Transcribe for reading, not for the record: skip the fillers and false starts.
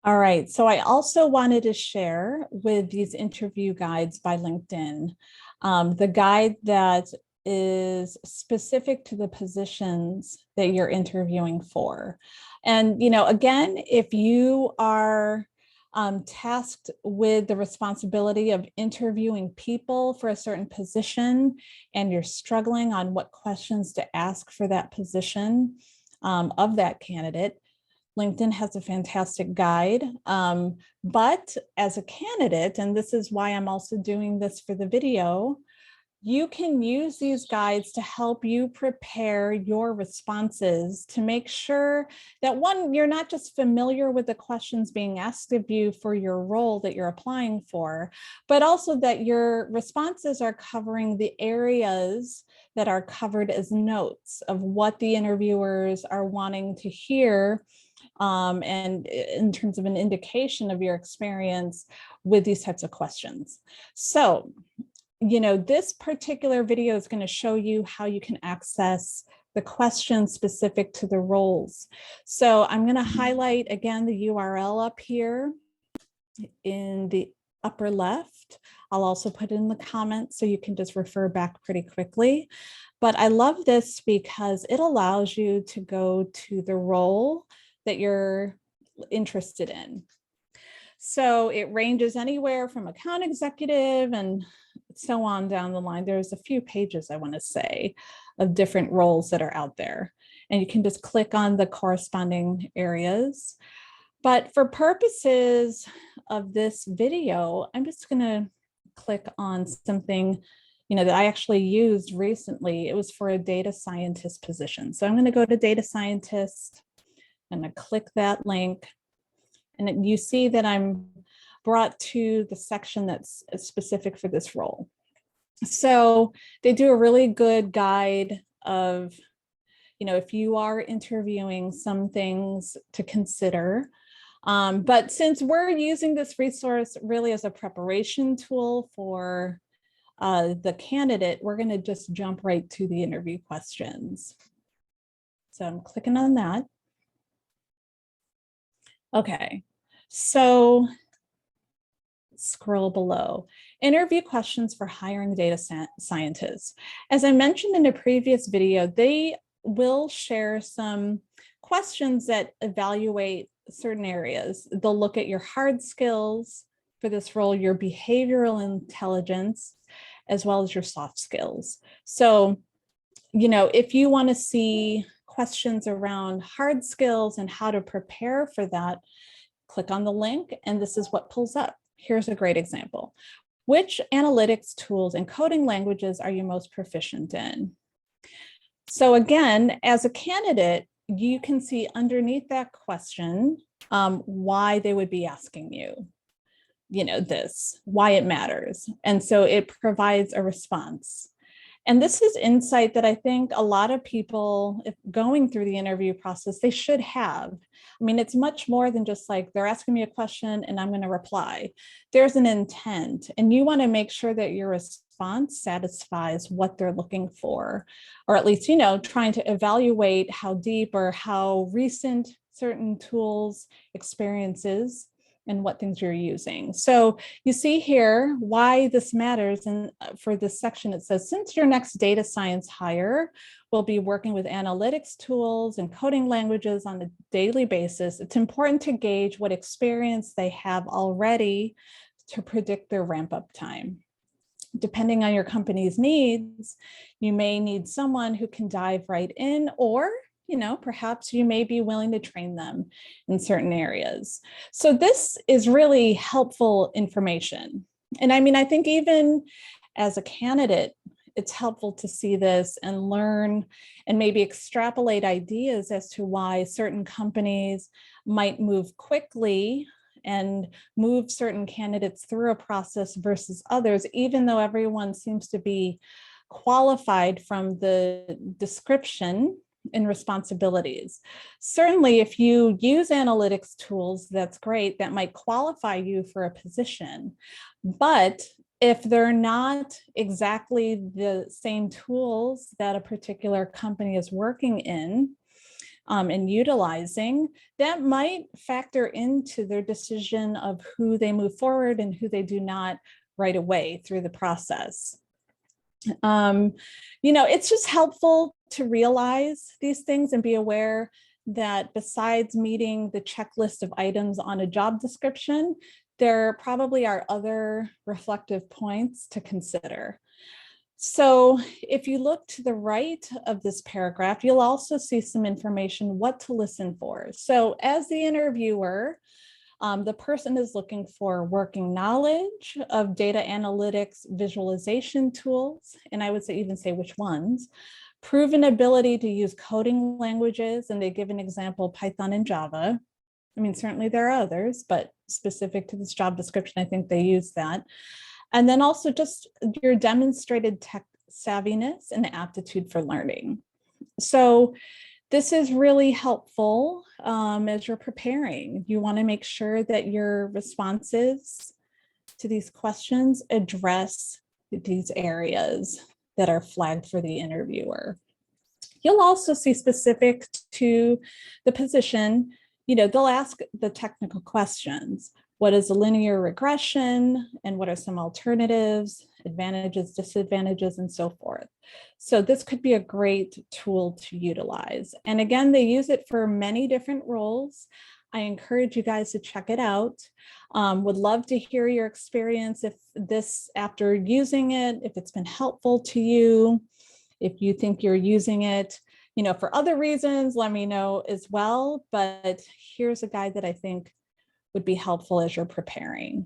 All right, so I also wanted to share with these interview guides by LinkedIn, the guide that is specific to the positions that you're interviewing for. And, again, if you are tasked with the responsibility of interviewing people for a certain position and you're struggling on what questions to ask for that position of that candidate, LinkedIn has a fantastic guide. But as a candidate, and this is why I'm also doing this for the video, you can use these guides to help you prepare your responses to make sure that, one, you're not just familiar with the questions being asked of you for your role that you're applying for, but also that your responses are covering the areas that are covered as notes of what the interviewers are wanting to hear, and in terms of an indication of your experience with these types of questions. So, this particular video is going to show you how you can access the questions specific to the roles. So I'm going to highlight again the URL up here in the upper left. I'll also put it in the comments so you can just refer back pretty quickly. But I love this because it allows you to go to the role that you're interested in. So it ranges anywhere from account executive and so on down the line. There's a few pages, I want to say, of different roles that are out there. And you can just click on the corresponding areas. But for purposes of this video, I'm just going to click on something that I actually used recently. It was for a data scientist position. So I'm going to go to data scientist and I click that link. And you see that I'm brought to the section that's specific for this role. So they do a really good guide of, if you are interviewing, some things to consider. But since we're using this resource really as a preparation tool for the candidate, we're going to just jump right to the interview questions. So I'm clicking on that. Okay, so scroll below. Interview questions for hiring data scientists. As I mentioned in a previous video, they will share some questions that evaluate certain areas. They'll look at your hard skills for this role, your behavioral intelligence, as well as your soft skills. So, if you want to see questions around hard skills and how to prepare for that, click on the link and this is what pulls up. Here's a great example. Which analytics tools and coding languages are you most proficient in? So again, as a candidate, you can see underneath that question why they would be asking you, why it matters. And so it provides a response. And this is insight that I think a lot of people, if going through the interview process, they should have. I mean, it's much more than just like they're asking me a question and I'm going to reply. There's an intent, and you want to make sure that your response satisfies what they're looking for, or at least, trying to evaluate how deep or how recent certain tools, experiences, and what things you're using. So you see here why this matters. And for this section, it says, since your next data science hire will be working with analytics tools and coding languages on a daily basis, it's important to gauge what experience they have already to predict their ramp up time. Depending on your company's needs, you may need someone who can dive right in, or perhaps you may be willing to train them in certain areas. So this is really helpful information. And I mean, I think even as a candidate, it's helpful to see this and learn and maybe extrapolate ideas as to why certain companies might move quickly and move certain candidates through a process versus others, even though everyone seems to be qualified from the description and responsibilities. Certainly, if you use analytics tools, that's great. That might qualify you for a position. But if they're not exactly the same tools that a particular company is working in, and utilizing, that might factor into their decision of who they move forward and who they do not right away through the process. It's just helpful to realize these things and be aware that besides meeting the checklist of items on a job description, there probably are other reflective points to consider. So if you look to the right of this paragraph, you'll also see some information what to listen for. So as the interviewer, the person is looking for working knowledge of data analytics visualization tools, and I would even say which ones, proven ability to use coding languages, and they give an example, Python and Java. I mean, certainly there are others, but specific to this job description, I think they use that. And then also just your demonstrated tech savviness and aptitude for learning. So this is really helpful as you're preparing. You want to make sure that your responses to these questions address these areas that are flagged for the interviewer. You'll also see specific to the position, they'll ask the technical questions. What is a linear regression, and what are some alternatives, advantages, disadvantages, and so forth. So this could be a great tool to utilize. And again, they use it for many different roles. I encourage you guys to check it out. Would love to hear your experience after using it, if it's been helpful to you, if you think you're using it, for other reasons, let me know as well. But here's a guide that I think would be helpful as you're preparing.